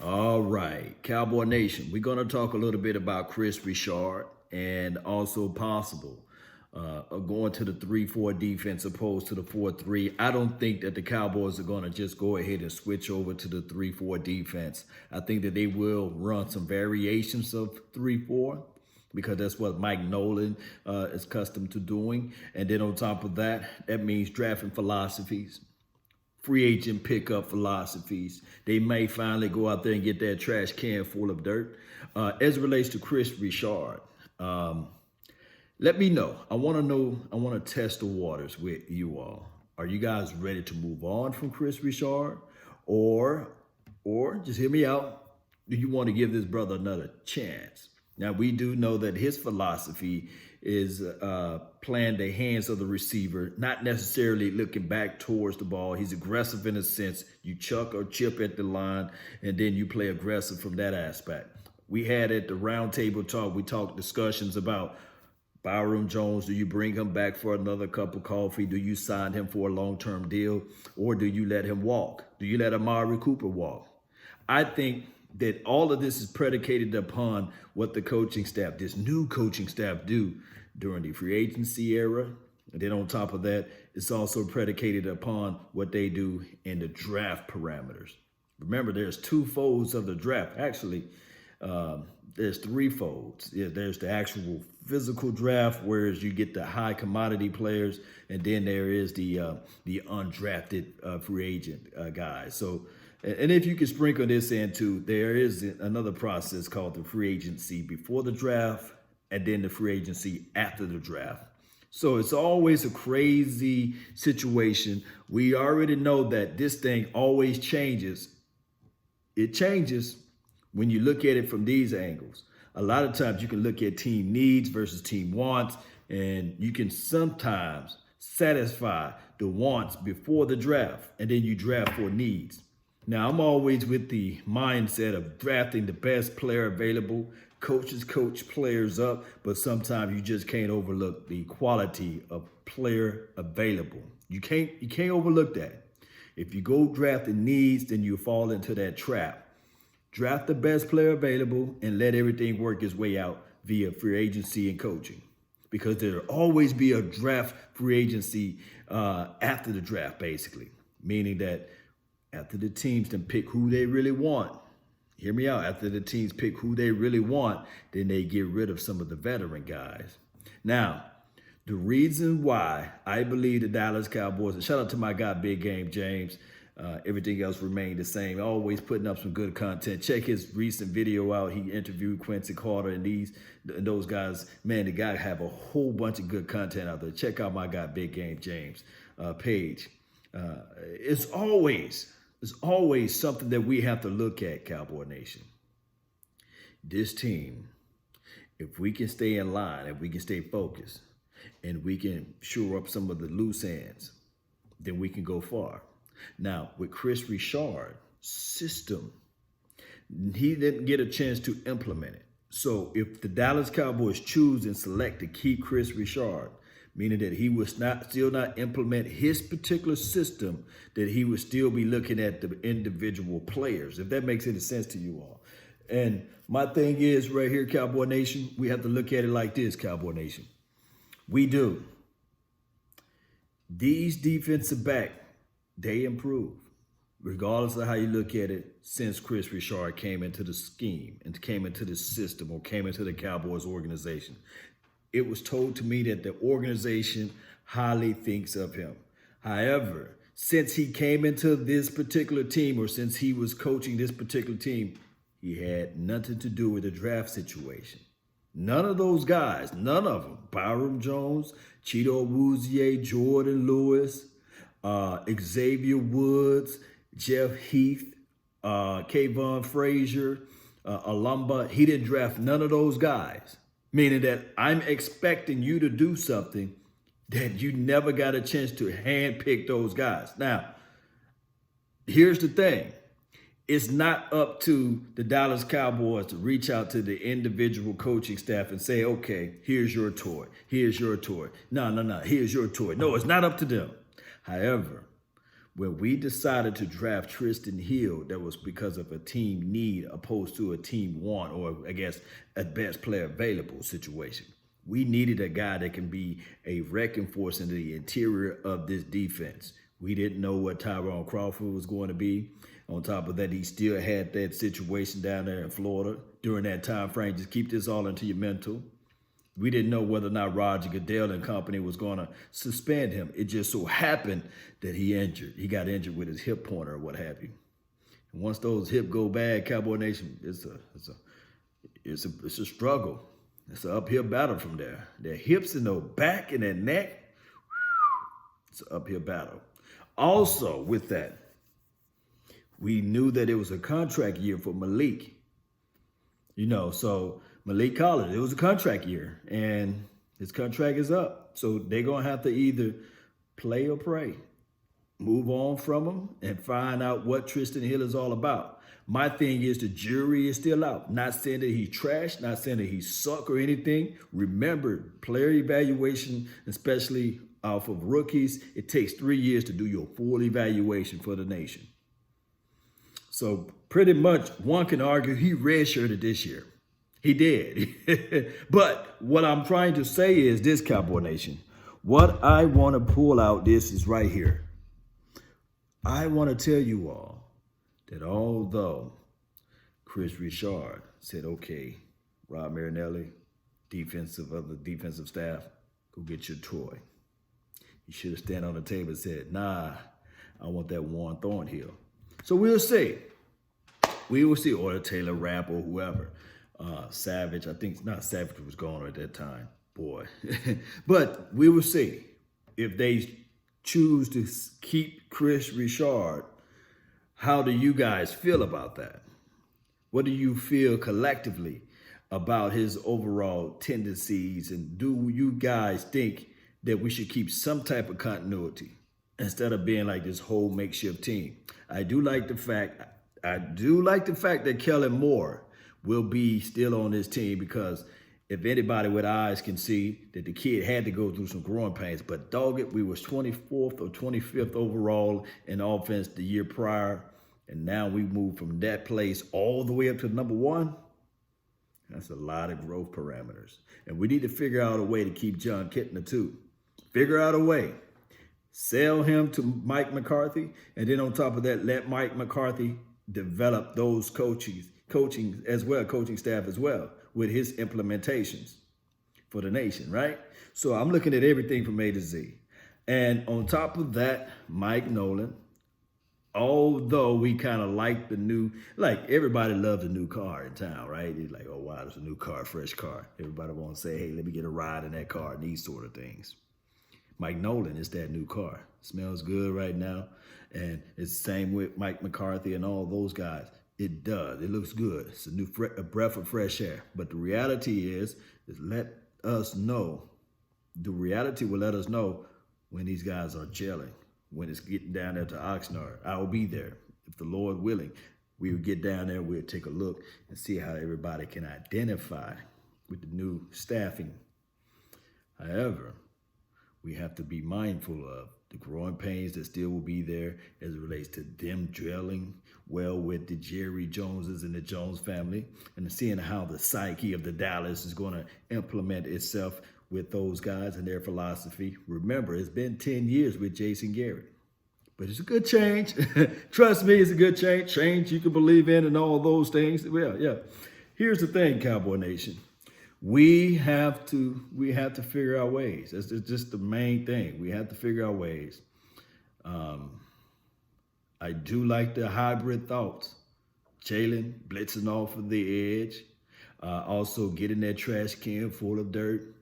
All right, Cowboy Nation, we're going to talk a little bit about Kris Richard and also possible going to the 3-4 defense opposed to the 4-3. I don't think that the Cowboys are going to just go ahead and switch over to the 3-4 defense. I think that they will run some variations of 3-4 because that's what Mike Nolan is accustomed to doing. And then on top of that, that means drafting philosophies, free agent pickup philosophies. They may finally go out there and get that trash can full of dirt. As it relates to Kris Richard, let me know. I want to know. I want to test the waters with you all. Are you guys ready to move on from Kris Richard, or just hear me out? Do you want to give this brother another chance? Now, we do know that his philosophy is playing the hands of the receiver, not necessarily looking back towards the ball. He's aggressive in a sense. You chuck or chip at the line, and then you play aggressive from that aspect. We had at the roundtable talk, we talked discussions about Byron Jones. Do you bring him back for another cup of coffee? Do you sign him for a long-term deal? Or do you let him walk? Do you let Amari Cooper walk? I think that all of this is predicated upon what the coaching staff, this new coaching staff, do during the free agency era. And then on top of that, it's also predicated upon what they do in the draft parameters. Remember, there's two folds of the draft. Actually, there's three folds. Yeah, there's the actual physical draft, whereas you get the high commodity players, and then there is the undrafted free agent guys. So, and if you can sprinkle this in too, there is another process called the free agency before the draft, and then the free agency after the draft. So it's always a crazy situation. We already know that this thing always changes. It changes when you look at it from these angles. A lot of times you can look at team needs versus team wants, and you can sometimes satisfy the wants before the draft, and then you draft for needs. Now, I'm always with the mindset of drafting the best player available. Coaches coach players up, but sometimes you just can't overlook the quality of player available. You can't overlook that. If you go drafting needs, then you fall into that trap. Draft the best player available and let everything work its way out via free agency and coaching. Because there'll always be a draft free agency after the draft, basically. Meaning that after the teams then pick who they really want, hear me out, after the teams pick who they really want, then they get rid of some of the veteran guys. Now, the reason why I believe the Dallas Cowboys, and shout out to my guy, Big Game James, everything else remained the same, always putting up some good content. Check his recent video out. He interviewed Quincy Carter and those guys. Man, the guy have a whole bunch of good content out there. Check out my guy, Big Game James page. It's always something that we have to look at, Cowboy Nation. This team, if we can stay in line, if we can stay focused, and we can shore up some of the loose ends, then we can go far. Now, with Kris Richard's system, he didn't get a chance to implement it. So if the Dallas Cowboys choose and select to keep Kris Richard, meaning that he would still not implement his particular system, that he would still be looking at the individual players, if that makes any sense to you all. And my thing is right here, Cowboy Nation, we have to look at it like this, Cowboy Nation. We do. These defensive back, they improve, regardless of how you look at it, since Kris Richard came into the scheme and came into the system or came into the Cowboys organization. It was told to me that the organization highly thinks of him. However, since he came into this particular team, or since he was coaching this particular team, he had nothing to do with the draft situation. None of those guys, none of them, Byron Jones, Cheeto Awuzie, Jordan Lewis, Xavier Woods, Jeff Heath, Kayvon Frazier, Alumba, he didn't draft none of those guys. Meaning that I'm expecting you to do something that you never got a chance to handpick those guys. Now, here's the thing. It's not up to the Dallas Cowboys to reach out to the individual coaching staff and say, okay, here's your toy. Here's your toy. No, here's your toy. No, it's not up to them. However, When we decided to draft Tristan Hill, that was because of a team need opposed to a team want, or I guess a best player available situation. We needed a guy that can be a wrecking force in the interior of this defense. We didn't know what Tyrone Crawford was going to be. On top of that, he still had that situation down there in Florida during that time frame. Just keep this all into your mental. We didn't know whether or not Roger Goodell and company was going to suspend him. It just so happened that he got injured with his hip pointer or what have you. And once those hips go bad, Cowboy Nation, it's a struggle. It's an uphill battle from there. Their hips and their back and their neck, it's an uphill battle. Also, with that, we knew that it was a contract year for Malik. So Malik Collins, it was a contract year, and his contract is up. So they're going to have to either play or pray, move on from him, and find out what Tristan Hill is all about. My thing is the jury is still out. Not saying that he's trash, not saying that he's suck or anything. Remember, player evaluation, especially off of rookies, it takes 3 years to do your full evaluation for the nation. So pretty much one can argue he redshirted this year. He did. But what I'm trying to say is this, Cowboy Nation. What I want to pull out this is right here. I want to tell you all that although Kris Richard said, okay, Rob Marinelli, other defensive staff, go get your toy. You should have stand on the table and said, nah, I want that Warren Thornhill. So we'll see. We will see, or Taylor Rapp or whoever. Savage, I think not Savage was gone at that time, boy. But we will see if they choose to keep Kris Richard. How do you guys feel about that? What do you feel collectively about his overall tendencies? And do you guys think that we should keep some type of continuity instead of being like this whole makeshift team? I do like the fact that Kellen Moore will be still on this team, because if anybody with eyes can see that the kid had to go through some growing pains, but dog it, we was 24th or 25th overall in offense the year prior, and now we moved from that place all the way up to number 1. That's a lot of growth parameters. And we need to figure out a way to keep John Kitna too. Figure out a way. Sell him to Mike McCarthy, and then on top of that, let Mike McCarthy develop those coaching staff as well with his implementations for the nation, right? So I'm looking at everything from A to Z. And on top of that, Mike Nolan, although we kind of like the new, like everybody loves a new car in town, right? It's like, oh, wow, there's a new car, fresh car. Everybody wants to say, hey, let me get a ride in that car and these sort of things. Mike Nolan is that new car. Smells good right now. And it's the same with Mike McCarthy and all those guys. It does. It looks good. It's a breath of fresh air. But the reality is let us know. The reality will let us know when these guys are gelling, when it's getting down there to Oxnard. I will be there. If the Lord willing, we will get down there. We'll take a look and see how everybody can identify with the new staffing. However, we have to be mindful of the growing pains that still will be there as it relates to them gelling well with the Jerry Joneses and the Jones family, and seeing how the psyche of the Dallas is going to implement itself with those guys and their philosophy. Remember, it's been 10 years with Jason Garrett, but it's a good change. Trust me, it's a good change. Change you can believe in and all those things. Well, yeah. Here's the thing, Cowboy Nation. We have to figure out ways. That's just the main thing. We have to figure out ways. I do like the hybrid thoughts. Jalen blitzing off of the edge. Also getting that trash can full of dirt.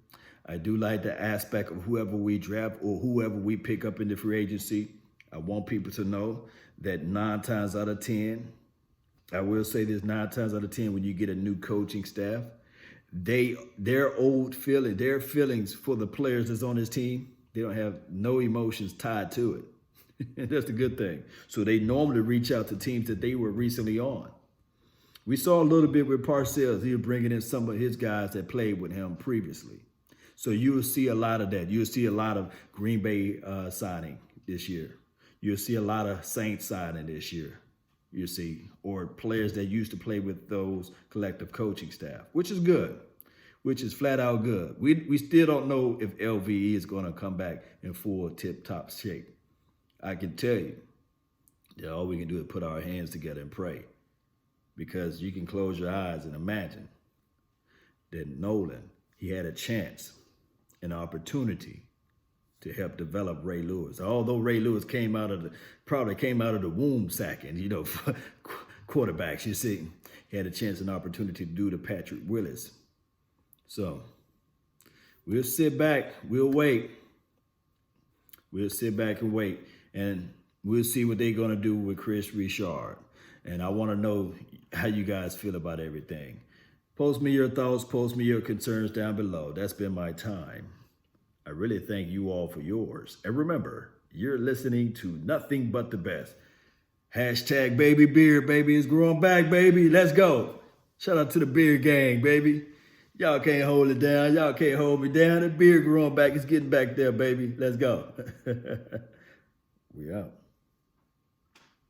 I do like the aspect of whoever we draft or whoever we pick up in the free agency. I want people to know that 9 times out of 10, I will say this, 9 times out of 10, when you get a new coaching staff, their feelings for the players that's on this team, they don't have no emotions tied to it. That's the good thing. So they normally reach out to teams that they were recently on. We saw a little bit with Parcells. He was bringing in some of his guys that played with him previously. So you will see a lot of that. You'll see a lot of Green Bay signing this year. You'll see a lot of Saints signing this year, you see, or players that used to play with those collective coaching staff, which is good, which is flat out good. We still don't know if LVE is going to come back in full tip-top shape. I can tell you that all we can do is put our hands together and pray, because you can close your eyes and imagine that Nolan, he had a chance, an opportunity to help develop Ray Lewis. Although Ray Lewis probably came out of the womb sacking, quarterbacks, you see, he had a chance and opportunity to do to Patrick Willis. So we'll sit back, we'll wait. We'll sit back and wait, and we'll see what they're going to do with Kris Richard. And I want to know how you guys feel about everything. Post me your thoughts, post me your concerns down below. That's been my time. I really thank you all for yours. And remember, you're listening to nothing but the best. Hashtag baby beard, baby. It's growing back, baby. Let's go. Shout out to the beard gang, baby. Y'all can't hold it down. Y'all can't hold me down. The beard growing back. It's getting back there, baby. Let's go. We out.